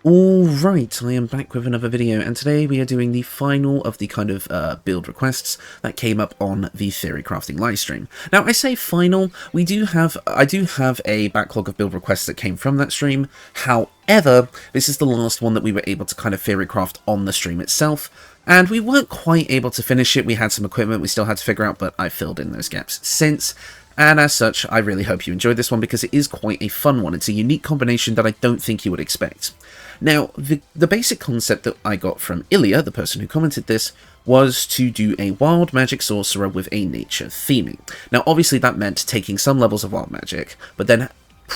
Alright, I am back with another video, and today we are doing the final of the kind of build requests that came up on the theory crafting livestream. Now, I say final, I do have a backlog of build requests that came from that stream. However, this is the last one that we were able to kind of theory craft on the stream itself, and we weren't quite able to finish it. We had some equipment we still had to figure out, but I filled in those gaps since. And as such, I really hope you enjoyed this one because it is quite a fun one. It's a unique combination that I don't think you would expect. Now, the basic concept that I got from Ilya, the person who commented this, was to do a Wild Magic Sorcerer with a nature theming. Now, obviously that meant taking some levels of Wild Magic, but then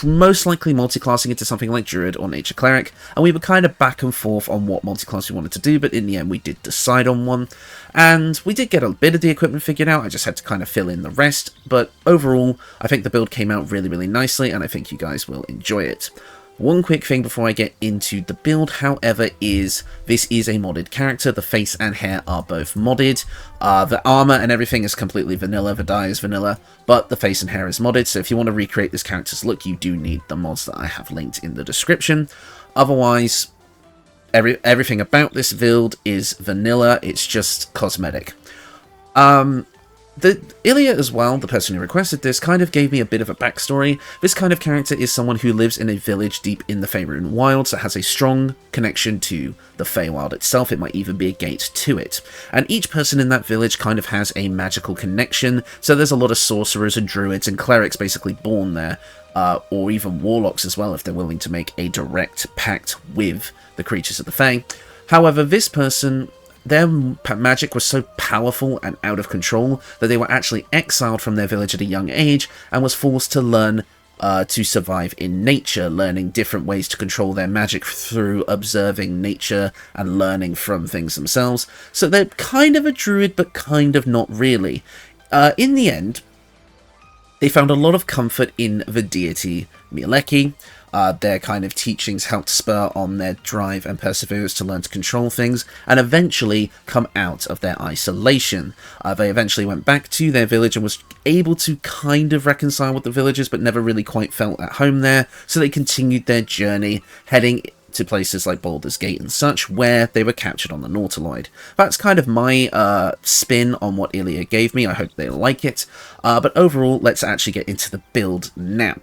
most likely multi-classing into something like Druid or Nature Cleric, and we were kind of back and forth on what multi-class we wanted to do, but in the end we did decide on one, and we did get a bit of the equipment figured out. I just had to kind of fill in the rest, but overall I think the build came out really nicely, and I think you guys will enjoy it. One quick thing before I get into the build, however, is this is a modded character. The face and hair are both modded. The armor and everything is completely vanilla. The dye is vanilla, but the face and hair is modded. So if you want to recreate this character's look, you do need the mods that I have linked in the description. Otherwise, everything about this build is vanilla. It's just cosmetic. Ilya as well, the person who requested this, kind of gave me a bit of a backstory. This kind of character is someone who lives in a village deep in the Feywild Wilds that has a strong connection to the Feywild itself. It might even be a gate to it. And each person in that village kind of has a magical connection, so there's a lot of sorcerers and druids and clerics basically born there, or even warlocks as well if they're willing to make a direct pact with the creatures of the Fey. However, this person, their magic was so powerful and out of control that they were actually exiled from their village at a young age and was forced to learn to survive in nature, learning different ways to control their magic through observing nature and learning from things themselves. So they're kind of a druid, but kind of not really. In the end, they found a lot of comfort in the deity Mieleki. Their kind of teachings helped spur on their drive and perseverance to learn to control things, and eventually come out of their isolation. They eventually went back to their village and was able to kind of reconcile with the villagers, but never really quite felt at home there, so they continued their journey, heading to places like Baldur's Gate and such, where they were captured on the Nautiloid. That's kind of my spin on what Ilya gave me. I hope they like it. But overall, let's actually get into the build now.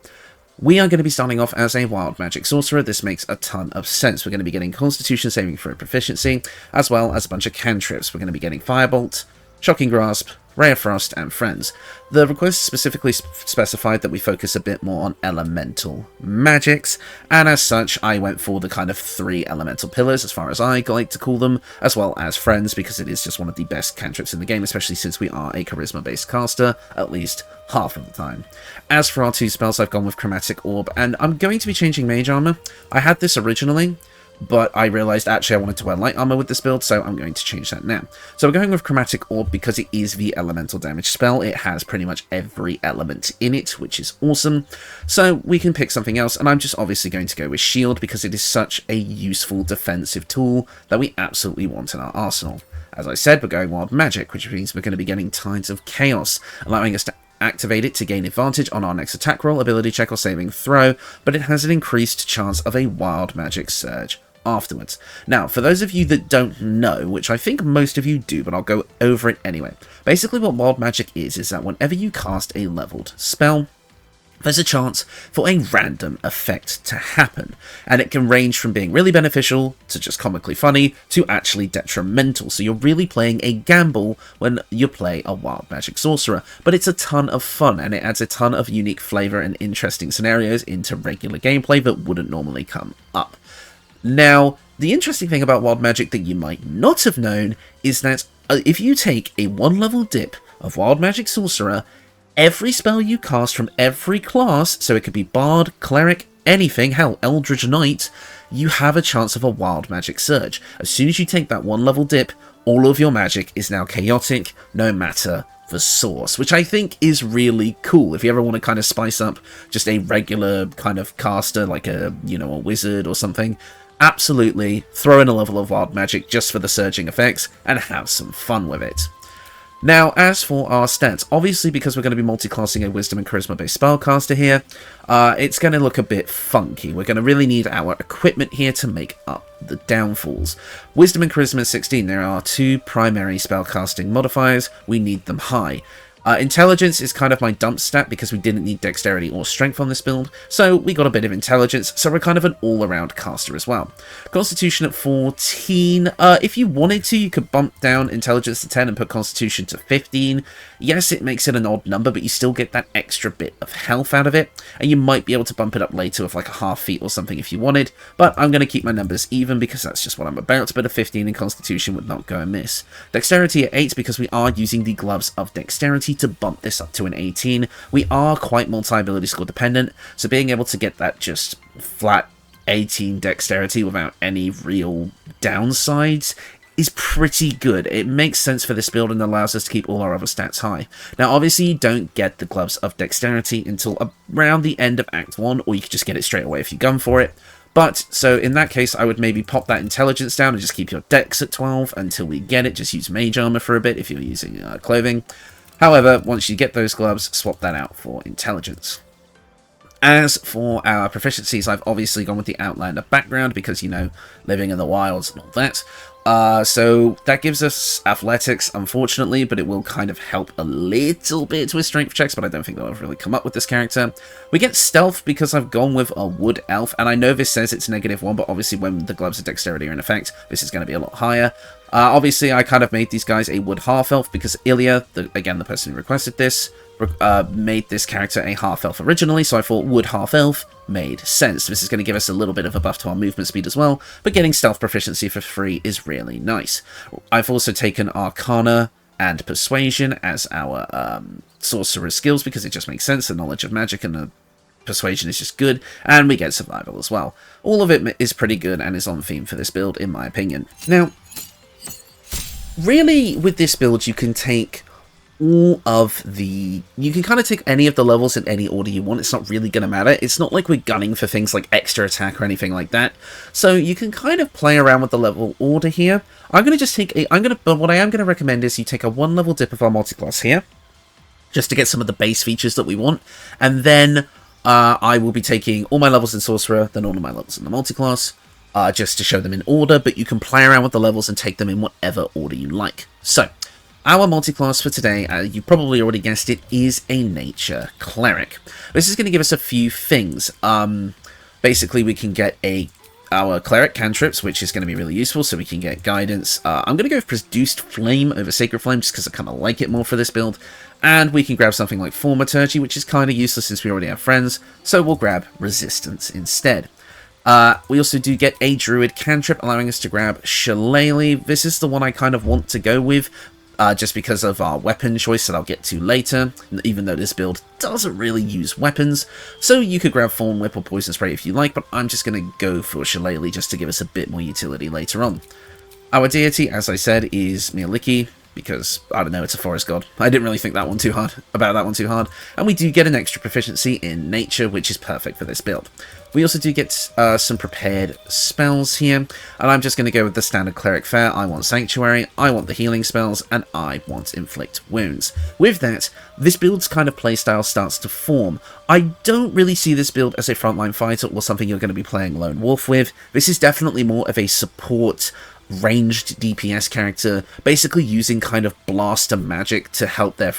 We are going to be starting off as a Wild Magic Sorcerer. This makes a ton of sense. We're going to be getting Constitution saving throw proficiency, as well as a bunch of cantrips. We're going to be getting Firebolt, Shocking Grasp, Ray of Frost, and Friends. The request specifically specified that we focus a bit more on elemental magics, and as such, I went for the kind of 3 elemental pillars, as far as I like to call them, as well as Friends, because it is just one of the best cantrips in the game, especially since we are a charisma-based caster, at least half of the time. As for our 2 spells, I've gone with Chromatic Orb, and I'm going to be changing Mage Armor. I had this originally, but I realized actually I wanted to wear light armor with this build, so I'm going to change that now. So we're going with Chromatic Orb because it is the elemental damage spell. It has pretty much every element in it, which is awesome. So we can pick something else, and I'm just obviously going to go with Shield because it is such a useful defensive tool that we absolutely want in our arsenal. As I said, we're going Wild Magic, which means we're going to be getting Tides of Chaos, allowing us to activate it to gain advantage on our next attack roll, ability check, or saving throw, but it has an increased chance of a Wild Magic Surge afterwards. Now, for those of you that don't know, which I think most of you do, but I'll go over it anyway. Basically what Wild Magic is that whenever you cast a leveled spell, there's a chance for a random effect to happen, and it can range from being really beneficial to just comically funny to actually detrimental, so you're really playing a gamble when you play a Wild Magic Sorcerer, but it's a ton of fun, and it adds a ton of unique flavour and interesting scenarios into regular gameplay that wouldn't normally come up. Now, the interesting thing about Wild Magic that you might not have known is that if you take a 1-level dip of Wild Magic Sorcerer, every spell you cast from every class, so it could be Bard, Cleric, anything, hell, Eldritch Knight, you have a chance of a Wild Magic Surge. As soon as you take that 1-level dip, all of your magic is now chaotic, no matter the source, which I think is really cool. If you ever want to kind of spice up just a regular kind of caster, like a wizard or something, absolutely throw in a level of Wild Magic just for the surging effects and have some fun with it. Now, as for our stats, obviously because we're going to be multi-classing a Wisdom and Charisma-based spellcaster here, it's going to look a bit funky. We're going to really need our equipment here to make up the downfalls. Wisdom and Charisma 16, there are 2 primary spellcasting modifiers. We need them high. Intelligence is kind of my dump stat because we didn't need dexterity or strength on this build, so we got a bit of intelligence, so we're kind of an all-around caster as well. Constitution at 14, if you wanted to, you could bump down intelligence to 10 and put constitution to 15. Yes, it makes it an odd number, but you still get that extra bit of health out of it, and you might be able to bump it up later with like a half feat or something if you wanted, but I'm going to keep my numbers even because that's just what I'm about, but a 15 in constitution would not go amiss. Dexterity at 8 because we are using the gloves of dexterity to bump this up to an 18. We are quite multi-ability score dependent, so being able to get that just flat 18 dexterity without any real downsides is pretty good. It makes sense for this build and allows us to keep all our other stats high. Now obviously you don't get the gloves of dexterity until around the end of Act 1, or you can just get it straight away if you gun for it. But, so in that case, I would maybe pop that intelligence down and just keep your dex at 12 until we get it. Just use mage armor for a bit if you're using clothing. However, once you get those gloves, swap that out for intelligence. As for our proficiencies, I've obviously gone with the Outlander background because, you know, living in the wilds and all that. So that gives us athletics, unfortunately, but it will kind of help a little bit with strength checks, but I don't think they'll ever really come up with this character. We get stealth because I've gone with a wood elf, and I know this says it's -1, but obviously when the gloves of dexterity are in effect, this is going to be a lot higher. Obviously, I kind of made these guys a wood half-elf because Ilya, again, the person who requested this, made this character a half-elf originally, so I thought wood half-elf made sense. This is going to give us a little bit of a buff to our movement speed as well, but getting stealth proficiency for free is really nice. I've also taken Arcana and Persuasion as our sorcerer skills because it just makes sense. The knowledge of magic and the Persuasion is just good, and we get Survival as well. All of it is pretty good and is on theme for this build, in my opinion. Now, really, with this build, you can take all of the... You can kind of take any of the levels in any order you want. It's not really going to matter. It's not like we're gunning for things like extra attack or anything like that. So you can kind of play around with the level order here. I'm going to just take a... But what I am going to recommend is you take a 1-level dip of our multiclass here, just to get some of the base features that we want. And then I will be taking all my levels in Sorcerer, then all of my levels in the multiclass, just to show them in order, but you can play around with the levels and take them in whatever order you like. So, our multiclass for today, you probably already guessed it, is a Nature Cleric. This is going to give us a few things. Basically, we can get our Cleric cantrips, which is going to be really useful, so we can get Guidance. I'm going to go with Produced Flame over Sacred Flame, just because I kind of like it more for this build. And we can grab something like Thaumaturgy, which is kind of useless since we already have friends, so we'll grab Resistance instead. We also do get a Druid cantrip, allowing us to grab Shillelagh. This is the one I kind of want to go with, just because of our weapon choice that I'll get to later, even though this build doesn't really use weapons. So you could grab Thorn Whip or Poison Spray if you like, but I'm just going to go for Shillelagh just to give us a bit more utility later on. Our deity, as I said, is Mieliki, because, I don't know, it's a forest god. I didn't really think about that one too hard. And we do get an extra proficiency in nature, which is perfect for this build. We also do get some prepared spells here, and I'm just going to go with the standard cleric fare. I want Sanctuary, I want the healing spells, and I want Inflict Wounds. With that, this build's kind of playstyle starts to form. I don't really see this build as a frontline fighter or something you're going to be playing Lone Wolf with. This is definitely more of a support ranged DPS character, basically using kind of blaster magic to help their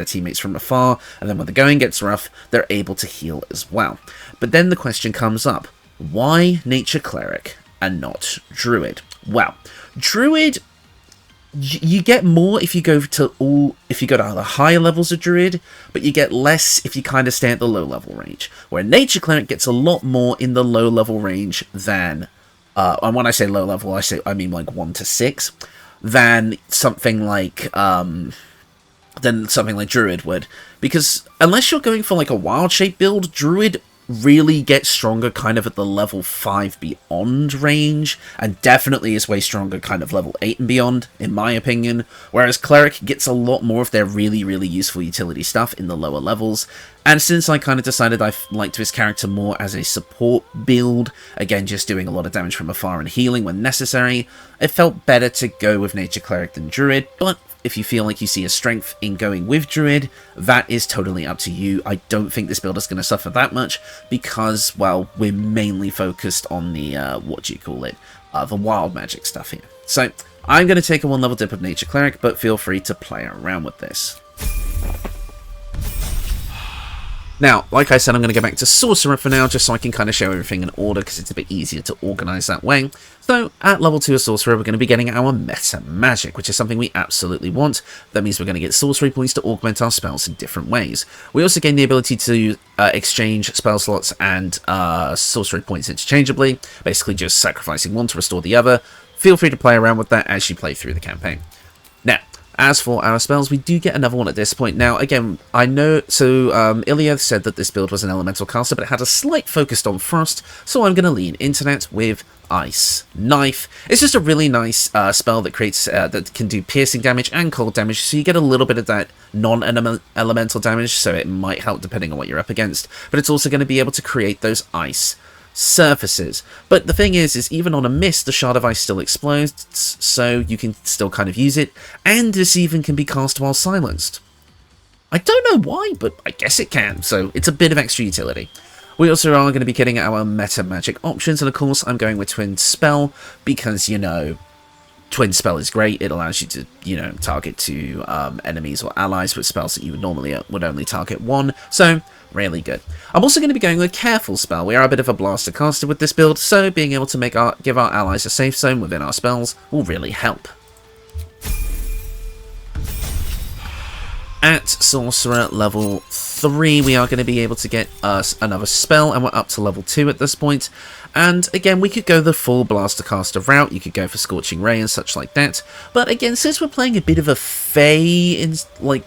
teammates from afar, and then when the going gets rough, they're able to heal as well. But then the question comes up, why Nature Cleric and not Druid? Well, Druid, you get more if you go to the higher levels of Druid, but you get less if you kind of stay at the low level range, where Nature Cleric gets a lot more in the low level range than and when I say low level, I mean like 1 to 6, than something like Druid would. Because unless you're going for like a wild shape build, Druid really gets stronger kind of at the level 5 beyond range, and definitely is way stronger kind of level 8 and beyond, in my opinion, whereas Cleric gets a lot more of their really, really useful utility stuff in the lower levels. And since I kind of decided I liked this character more as a support build, again just doing a lot of damage from afar and healing when necessary, it felt better to go with Nature Cleric than Druid, but if you feel like you see a strength in going with Druid, that is totally up to you. I don't think this build is going to suffer that much because, well, we're mainly focused on the, the Wild Magic stuff here. So, I'm going to take a 1-level dip of Nature Cleric, but feel free to play around with this. Now, like I said, I'm going to go back to Sorcerer for now, just so I can kind of show everything in order, because it's a bit easier to organise that way. So, at level 2 of Sorcerer, we're going to be getting our Meta Magic, which is something we absolutely want. That means we're going to get sorcery points to augment our spells in different ways. We also gain the ability to exchange spell slots and sorcery points interchangeably, basically just sacrificing one to restore the other. Feel free to play around with that as you play through the campaign. Now, as for our spells, we do get another one at this point. Now, again, I know, so Ilya said that this build was an elemental caster, but it had a slight focus on frost, so I'm going to lean into that with Ice Knife. It's just a really nice spell that creates, that can do piercing damage and cold damage, so you get a little bit of that non-elemental damage, so it might help depending on what you're up against, but it's also going to be able to create those ice surfaces. But the thing is even on a miss, the Shard of Ice still explodes, so you can still kind of use it, and this even can be cast while silenced. I don't know why, but I guess it can, so it's a bit of extra utility. We also are going to be getting our Meta Magic options, and of course I'm going with Twin Spell, because, you know, Twin Spell is great. It allows you to, you know, target 2 enemies or allies with spells that you would normally would only target 1, so really good. I'm also going to be going with Careful Spell. We are a bit of a blaster caster with this build, so being able to give our allies a safe zone within our spells will really help. At Sorcerer level 3, we are going to be able to get us another spell, and we're up to level 2 at this point. And again, we could go the full Blaster Caster route, you could go for Scorching Ray and such like that. But again, since we're playing a bit of a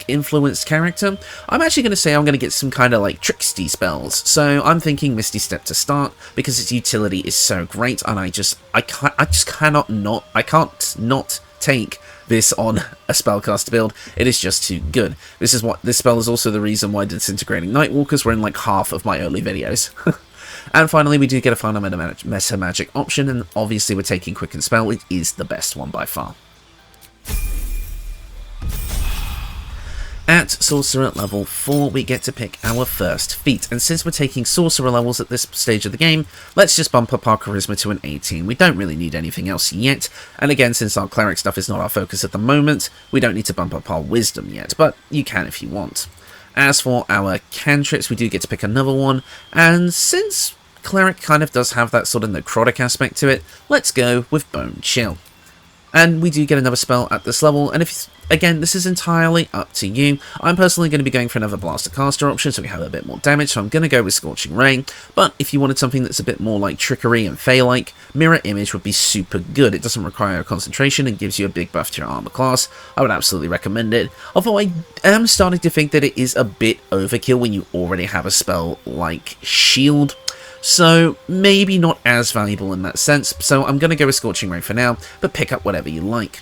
influenced character, I'm actually going to say I'm going to get some kind of like tricksty spells. So I'm thinking Misty Step to start, because its utility is so great, and I can't not take this on a spellcaster build. It is just too good. This spell is also the reason why Disintegrating Nightwalkers were in like half of my early videos. And finally, we do get a final Meta Magic option, and obviously we're taking Quicken Spell. It is the best one by far. At Sorcerer level 4, we get to pick our first feat, and since we're taking Sorcerer levels at this stage of the game, let's just bump up our Charisma to an 18. We don't really need anything else yet, and again, since our Cleric stuff is not our focus at the moment, we don't need to bump up our Wisdom yet, but you can if you want. As for our cantrips, we do get to pick another one, and since Cleric kind of does have that sort of necrotic aspect to it, let's go with Bone Chill. And we do get another spell at this level, and again, this is entirely up to you. I'm personally going to be going for another Blaster Caster option, so we have a bit more damage, so I'm going to go with Scorching Ray. But if you wanted something that's a bit more like Trickery and Fey-like, Mirror Image would be super good. It doesn't require concentration and gives you a big buff to your armor class. I would absolutely recommend it, although I am starting to think that it is a bit overkill when you already have a spell like Shield. So maybe not as valuable in that sense, so I'm going to go with Scorching Ray for now, but pick up whatever you like.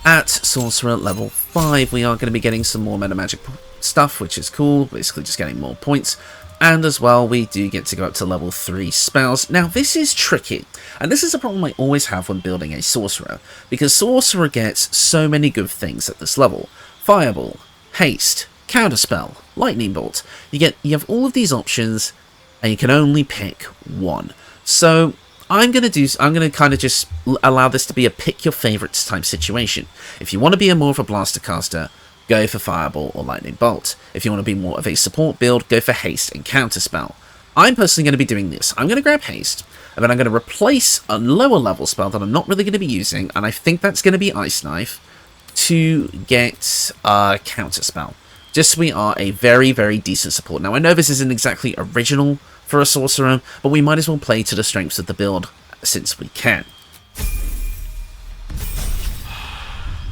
At Sorcerer level 5, we are going to be getting some more Meta Magic stuff, which is cool, basically just getting more points. And as well, we do get to go up to level 3 spells. Now, this is tricky, and this is a problem I always have when building a Sorcerer, because Sorcerer gets so many good things at this level. Fireball, Haste, Counterspell, Lightning Bolt. You have all of these options, and you can only pick one. So I'm gonna kind of just allow this to be a pick your favorites type situation. If you want to be more of a Blaster Caster, go for Fireball or Lightning Bolt. If you want to be more of a support build, go for Haste and Counterspell. I'm personally going to be doing this. I'm going to grab Haste, and then I'm going to replace a lower level spell that I'm not really going to be using, and I think that's going to be Ice Knife, to get Counterspell. Just so we are a very, very decent support. Now, I know this isn't exactly original for a Sorcerer, but we might as well play to the strengths of the build since we can.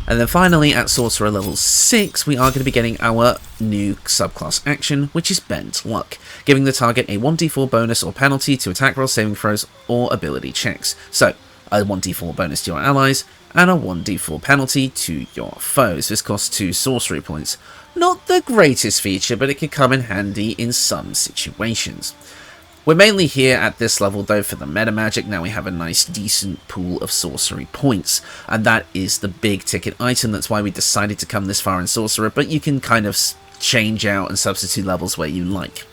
And then finally, at Sorcerer level 6, we are going to be getting our new subclass action, which is Bent Luck, giving the target a 1d4 bonus or penalty to attack roll, saving throws, or ability checks. So, a 1d4 bonus to your allies, and a 1d4 penalty to your foes. This costs 2 sorcery points. Not the greatest feature, but it could come in handy in some situations. We're mainly here at this level though for the meta magic. Now we have a nice decent pool of sorcery points, and that is the big ticket item. That's why we decided to come this far in Sorcerer, but you can kind of change out and substitute levels where you like.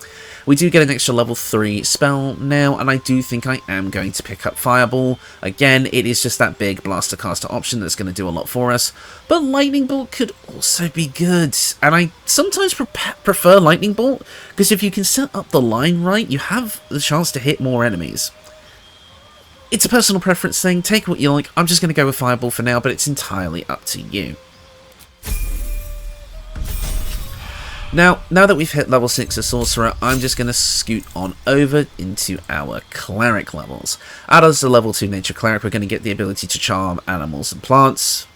We do get an extra level 3 spell now, and I do think I am going to pick up Fireball. Again, it is just that big Blaster Caster option that's going to do a lot for us, but Lightning Bolt could also be good, and I sometimes prefer Lightning Bolt, because if you can set up the line right, you have the chance to hit more enemies. It's a personal preference thing, take what you like. I'm just going to go with Fireball for now, but it's entirely up to you. Now that we've hit level 6 of Sorcerer, I'm just going to scoot on over into our Cleric levels. As a level 2 Nature Cleric, we're going to get the ability to charm animals and plants.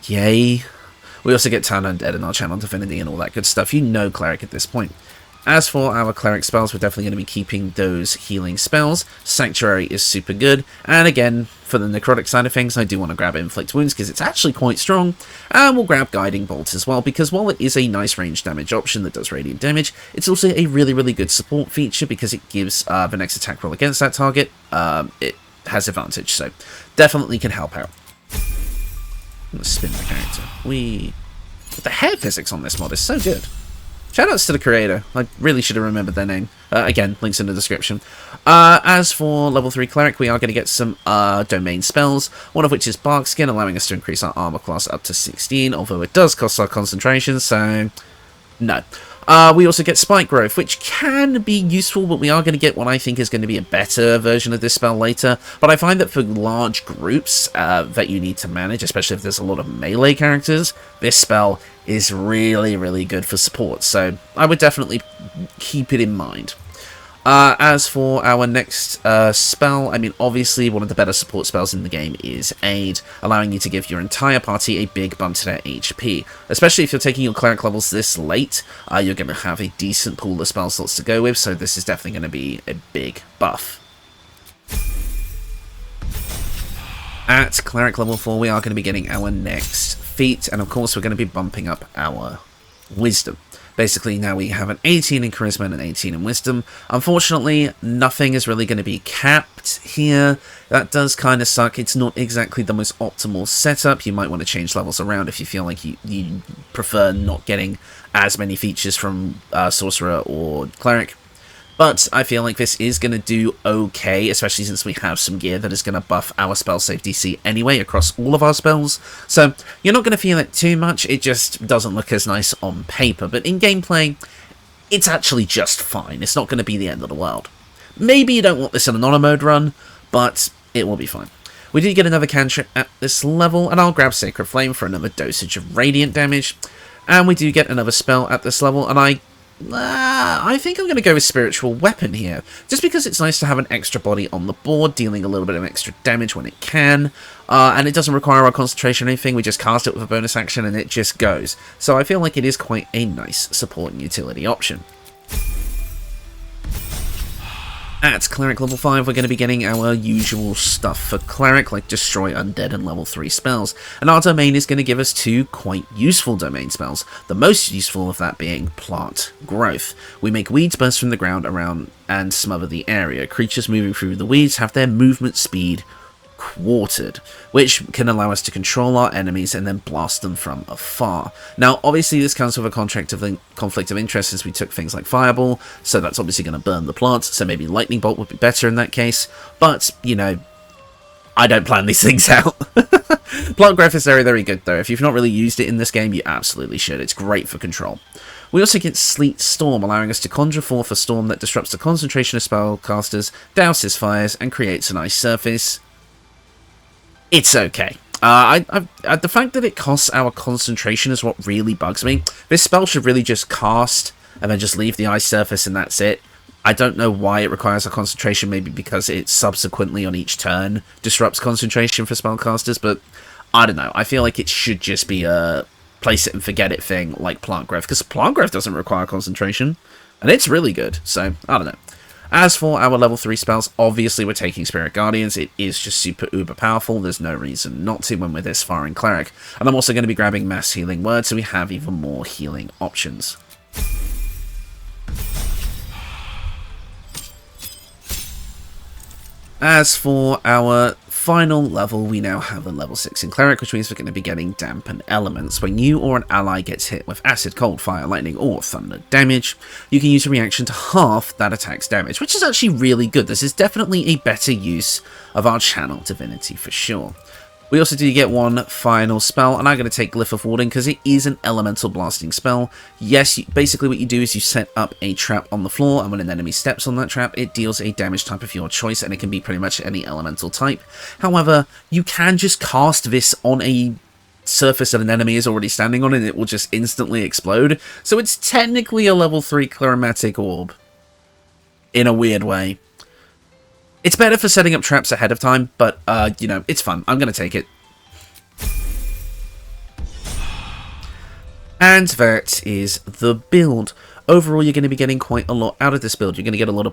Yay. We also get Town Undead and our Channel Divinity and all that good stuff. You know Cleric at this point. As for our Cleric spells, we're definitely going to be keeping those healing spells. Sanctuary is super good. And again, for the necrotic side of things, I do want to grab Inflict Wounds because it's actually quite strong. And we'll grab Guiding Bolt as well, because while it is a nice range damage option that does radiant damage, it's also a really, really good support feature because it gives the next attack roll against that target. It has advantage, so definitely can help out. I'm going to spin the character. The hair physics on this mod is so good. Shoutouts to the creator. I really should have remembered their name. Again, links in the description. As for level 3 Cleric, we are going to get some domain spells, one of which is Bark Skin, allowing us to increase our armor class up to 16, although it does cost our concentration, so no. We also get Spike Growth, which can be useful, but we are going to get what I think is going to be a better version of this spell later. But I find that for large groups that you need to manage, especially if there's a lot of melee characters, this spell is really, really good for support. So I would definitely keep it in mind. As for our next spell, I mean, obviously one of the better support spells in the game is Aid, allowing you to give your entire party a big bump to their HP. Especially if you're taking your Cleric levels this late, you're going to have a decent pool of spell slots to go with, so this is definitely going to be a big buff. At Cleric level 4, we are going to be getting our next feat, and of course we're going to be bumping up our Wisdom. Basically, now we have an 18 in Charisma and an 18 in Wisdom. Unfortunately, nothing is really going to be capped here. That does kind of suck. It's not exactly the most optimal setup. You might want to change levels around if you feel like you prefer not getting as many features from Sorcerer or Cleric. But I feel like this is going to do okay, especially since we have some gear that is going to buff our spell save DC anyway across all of our spells. So you're not going to feel it too much, it just doesn't look as nice on paper. But in gameplay, it's actually just fine. It's not going to be the end of the world. Maybe you don't want this in an honor mode run, but it will be fine. We did get another cantrip at this level, and I'll grab Sacred Flame for another dosage of radiant damage. And we do get another spell at this level, and I think I'm going to go with Spiritual Weapon here, just because it's nice to have an extra body on the board, dealing a little bit of extra damage when it can, and it doesn't require our concentration or anything. We just cast it with a bonus action and it just goes. So I feel like it is quite a nice support and utility option. At Cleric level 5, we're going to be getting our usual stuff for Cleric, like Destroy Undead and level 3 spells. And our domain is going to give us two quite useful domain spells, the most useful of that being Plant Growth. We make weeds burst from the ground around and smother the area. Creatures moving through the weeds have their movement speed quartered, which can allow us to control our enemies and then blast them from afar. Now, obviously, this comes with a conflict of interest since we took things like Fireball, so that's obviously going to burn the plants, so maybe Lightning Bolt would be better in that case, but, you know, I don't plan these things out. Plant Growth is very, very good, though. If you've not really used it in this game, you absolutely should. It's great for control. We also get Sleet Storm, allowing us to conjure forth a storm that disrupts the concentration of spellcasters, douses fires, and creates an ice surface. It's okay. The fact that it costs our concentration is what really bugs me. This spell should really just cast and then just leave the ice surface and that's it. I don't know why it requires a concentration, maybe because it subsequently on each turn disrupts concentration for spellcasters, but I don't know. I feel like it should just be a place it and forget it thing like Plant Growth, because Plant Growth doesn't require concentration, and it's really good, so I don't know. As for our level 3 spells, obviously we're taking Spirit Guardians. It is just super uber powerful. There's no reason not to when we're this far in Cleric. And I'm also going to be grabbing Mass Healing Word, so we have even more healing options. As for our final level, we now have a level 6 in Cleric, which means we're going to be getting Dampen Elements. When you or an ally gets hit with Acid, Cold, Fire, Lightning, or Thunder damage, you can use a reaction to half that attack's damage, which is actually really good. This is definitely a better use of our channel divinity for sure. We also do get one final spell, and I'm going to take Glyph of Warding because it is an elemental blasting spell. Yes, basically what you do is you set up a trap on the floor, and when an enemy steps on that trap, it deals a damage type of your choice, and it can be pretty much any elemental type. However, you can just cast this on a surface that an enemy is already standing on, and it will just instantly explode. So it's technically a level 3 Chromatic Orb, in a weird way. It's better for setting up traps ahead of time, but, you know, it's fun. I'm going to take it. And that is the build. Overall, you're going to be getting quite a lot out of this build. You're going to get a lot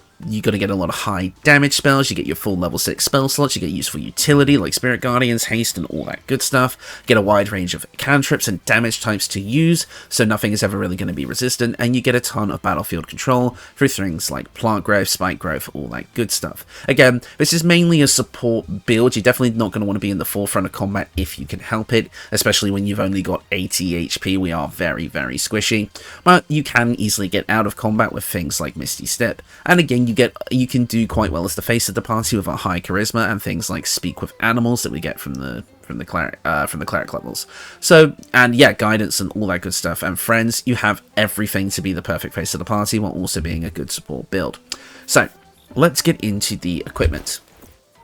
of high damage spells. You get your full level 6 spell slots. You get useful utility like Spirit Guardians, haste, and all that good stuff. Get a wide range of cantrips and damage types to use, so nothing is ever really going to be resistant. And you get a ton of battlefield control through things like plant growth, spike growth, all that good stuff. Again, this is mainly a support build. You're definitely not going to want to be in the forefront of combat if you can help it, especially when you've only got 80 HP. We are very, very squishy, but you can easily get out of combat with things like Misty Step, and again you can do quite well as the face of the party with our high charisma and things like Speak with Animals that we get from the cleric levels. So, and yeah, guidance and all that good stuff, and friends. You have everything to be the perfect face of the party while also being a good support build. So let's get into the equipment.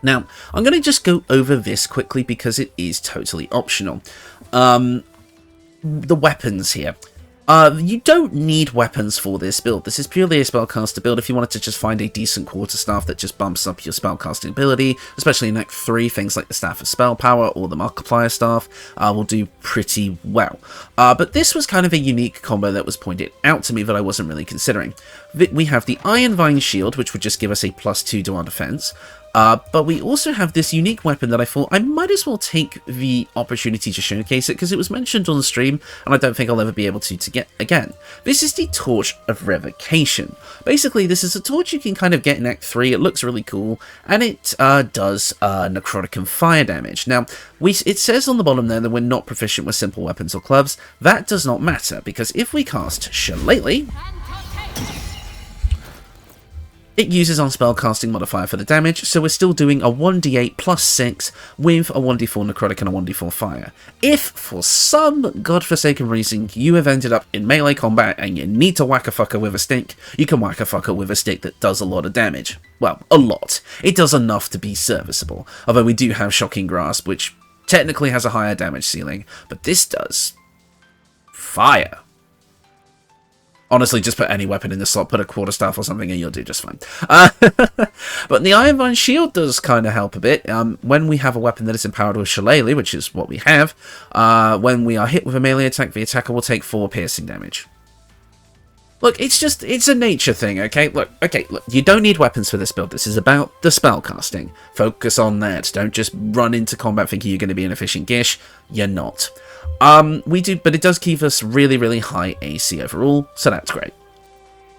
Now I'm going to just go over this quickly because it is totally optional. The weapons here. You don't need weapons for this build. This is purely a spellcaster build. If you wanted to just find a decent quarterstaff that just bumps up your spellcasting ability, especially in Act 3, things like the Staff of Spell Power or the Markiplier Staff will do pretty well. But this was kind of a unique combo that was pointed out to me that I wasn't really considering. We have the Iron Vine Shield, which would just give us a +2 to our defense. But we also have this unique weapon that I thought I might as well take the opportunity to showcase it because it was mentioned on the stream and I don't think I'll ever be able to get again. This is the Torch of Revocation. Basically, this is a torch you can kind of get in Act 3. It looks really cool and it does necrotic and fire damage. Now, it says on the bottom there that we're not proficient with simple weapons or clubs. That does not matter because if we cast Shillelagh, it uses our spellcasting modifier for the damage, so we're still doing a 1d8 +6 with a 1d4 necrotic and a 1d4 fire. If, for some godforsaken reason, you have ended up in melee combat and you need to whack a fucker with a stick, you can whack a fucker with a stick that does a lot of damage. Well, a lot. It does enough to be serviceable, although we do have Shocking Grasp, which technically has a higher damage ceiling, but this does fire. Honestly, just put any weapon in the slot, put a quarterstaff or something, and you'll do just fine. But the Iron Vine Shield does kind of help a bit. When we have a weapon that is empowered with Shillelagh, which is what we have, when we are hit with a melee attack, the attacker will take 4 piercing damage. Look, it's a nature thing, okay? Look, you don't need weapons for this build. This is about the spellcasting. Focus on that. Don't just run into combat thinking you're going to be an efficient Gish. You're not. But it does keep us really, really high AC overall, so that's great.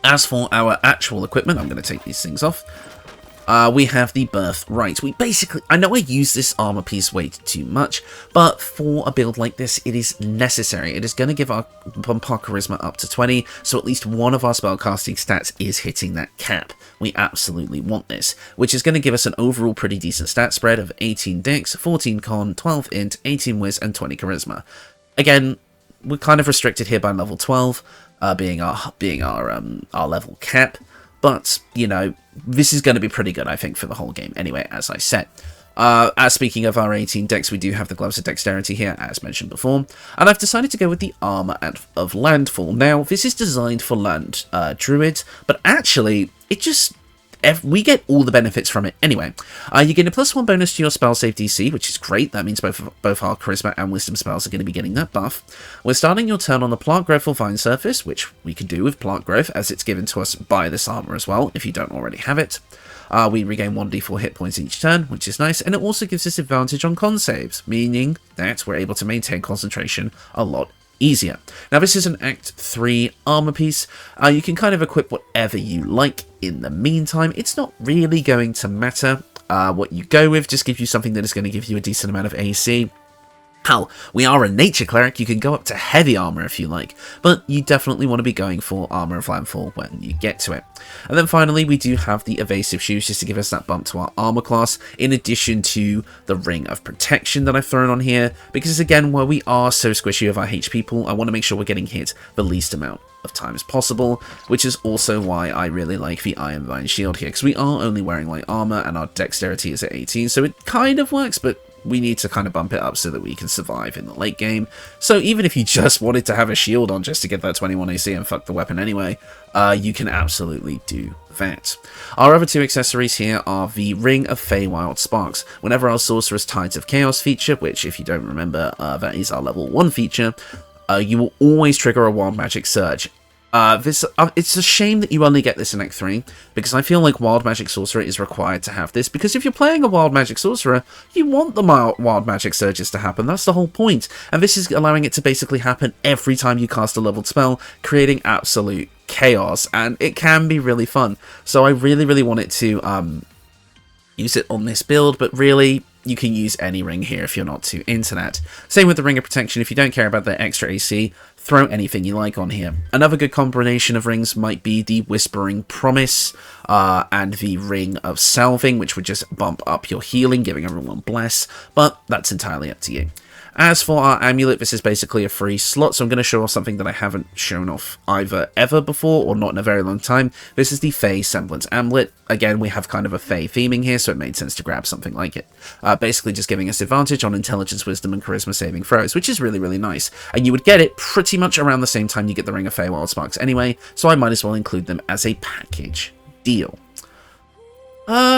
As for our actual equipment, I'm going to take these things off. We have the Birthright. I know I use this armor piece way too much, but for a build like this, it is necessary. It is going to give our bump our charisma up to 20, so at least one of our spellcasting stats is hitting that cap. We absolutely want this, which is going to give us an overall pretty decent stat spread of 18 Dex, 14 Con, 12 Int, 18 Wiz, and 20 Charisma. Again, we're kind of restricted here by level 12, being our level cap. But, you know, this is going to be pretty good, I think, for the whole game. Anyway, as I said. As speaking of our 18 Dex, we do have the Gloves of Dexterity here, as mentioned before. And I've decided to go with the Armour of Landfall. Now, this is designed for land druids, but actually, we get all the benefits from it anyway. You get a +1 bonus to your spell save DC, which is great. That means both our charisma and wisdom spells are going to be getting that buff. We're starting your turn on the plant growth or vine surface, which we can do with plant growth, as it's given to us by this armor as well, if you don't already have it. We regain 1d4 hit points each turn, which is nice, and it also gives us advantage on con saves, meaning that we're able to maintain concentration a lot easier. Now, this is an Act 3 armor piece. You can kind of equip whatever you like in the meantime. It's not really going to matter. what you go with. Just give you something that is going to give you a decent amount of AC. Hell, we are a nature cleric, you can go up to heavy armor if you like, but you definitely want to be going for armor of landfall when you get to it. And then finally, we do have the evasive shoes just to give us that bump to our armor class, in addition to the ring of protection that I've thrown on here, because again, while we are so squishy with our HP pool, I want to make sure we're getting hit the least amount of time as possible, which is also why I really like the Iron Vine shield here, because we are only wearing light armor and our dexterity is at 18, so it kind of works, but we need to kind of bump it up so that we can survive in the late game. So even if you just wanted to have a shield on just to get that 21 AC and fuck the weapon anyway, you can absolutely do that. Our other two accessories here are the Ring of Feywild Sparks. Whenever our Sorcerer's Tides of Chaos feature, which if you don't remember, that is our level 1 feature, you will always trigger a Wild Magic Surge. It's a shame that you only get this in Act 3, because I feel like Wild Magic Sorcerer is required to have this, because if you're playing a Wild Magic Sorcerer, you want the Wild Magic Surges to happen, that's the whole point, and this is allowing it to basically happen every time you cast a leveled spell, creating absolute chaos, and it can be really fun. So I really want it to use it on this build, but really, you can use any ring here if you're not too into that. Same with the Ring of Protection, if you don't care about the extra AC, throw anything you like on here. Another good combination of rings might be the Whispering Promise and the Ring of Salving, which would just bump up your healing, giving everyone bless, but that's entirely up to you. As for our amulet, this is basically a free slot, so I'm going to show off something that I haven't shown off either ever before, or not in a very long time. This is the Fey Semblance Amulet. Again, we have kind of a Fey theming here, so it made sense to grab something like it. Basically just giving us advantage on Intelligence, Wisdom, and Charisma saving throws, which is really nice. And you would get it pretty much around the same time you get the Ring of Feywild Sparks anyway, so I might as well include them as a package deal.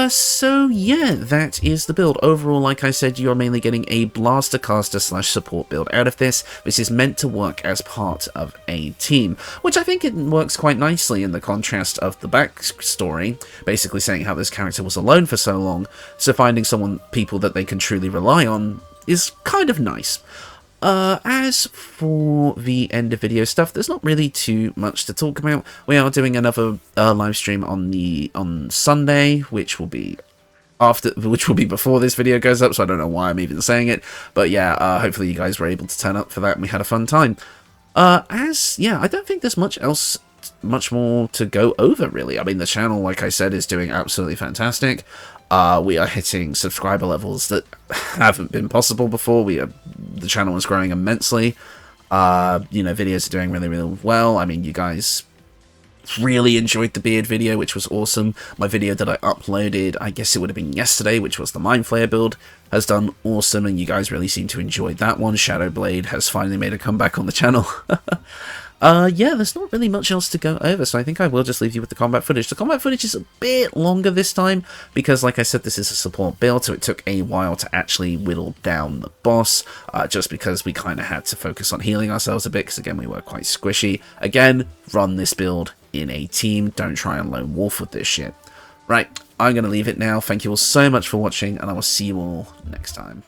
So yeah, that is the build. Overall, like I said, you're mainly getting a blaster caster / support build out of this. This is meant to work as part of a team, which I think it works quite nicely in the contrast of the backstory, basically saying how this character was alone for so long, so finding people that they can truly rely on is kind of nice. As for the end of video stuff, there's not really too much to talk about. We are doing another live stream on Sunday, which will be before this video goes up, so I don't know why I'm even saying it, but yeah, hopefully you guys were able to turn up for that and we had a fun time. I don't think there's much more to go over, really. I mean, the channel, like I said, is doing absolutely fantastic. We are hitting subscriber levels that haven't been possible before. The channel is growing immensely. Videos are doing really well. I mean, you guys really enjoyed the beard video, which was awesome. My video that I uploaded, I guess it would have been yesterday, which was the Mind Flayer build, has done awesome, and you guys really seem to enjoy that one. Shadowblade has finally made a comeback on the channel. Yeah, there's not really much else to go over, so I think I will just leave you with the combat footage. The combat footage is a bit longer this time, because like I said, this is a support build, so it took a while to actually whittle down the boss, just because we kind of had to focus on healing ourselves a bit, because again, we were quite squishy. Again, run this build in a team, don't try and lone wolf with this shit. Right, I'm going to leave it now. Thank you all so much for watching, and I will see you all next time.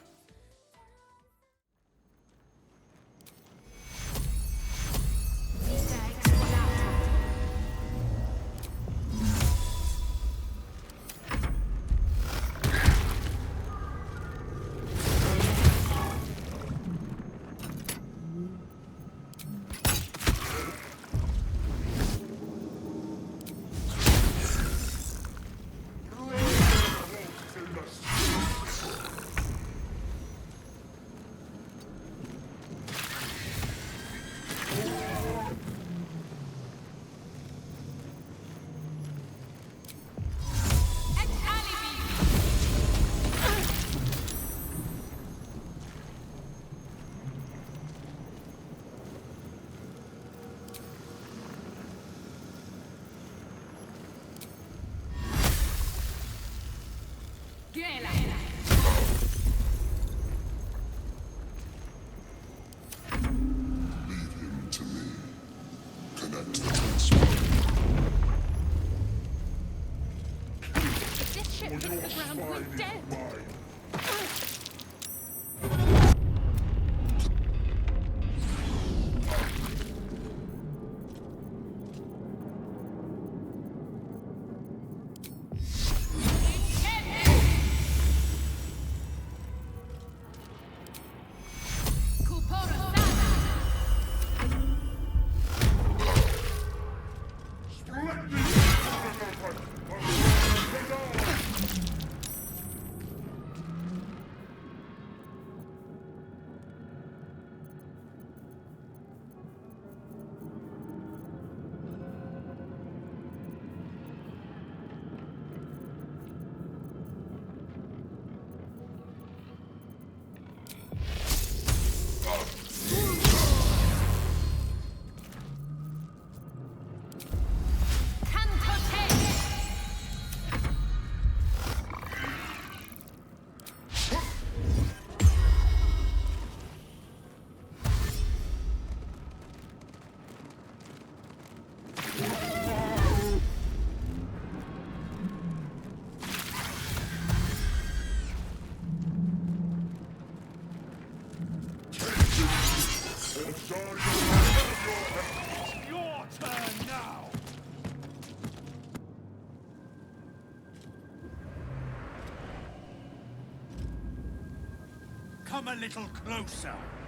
Come a little closer.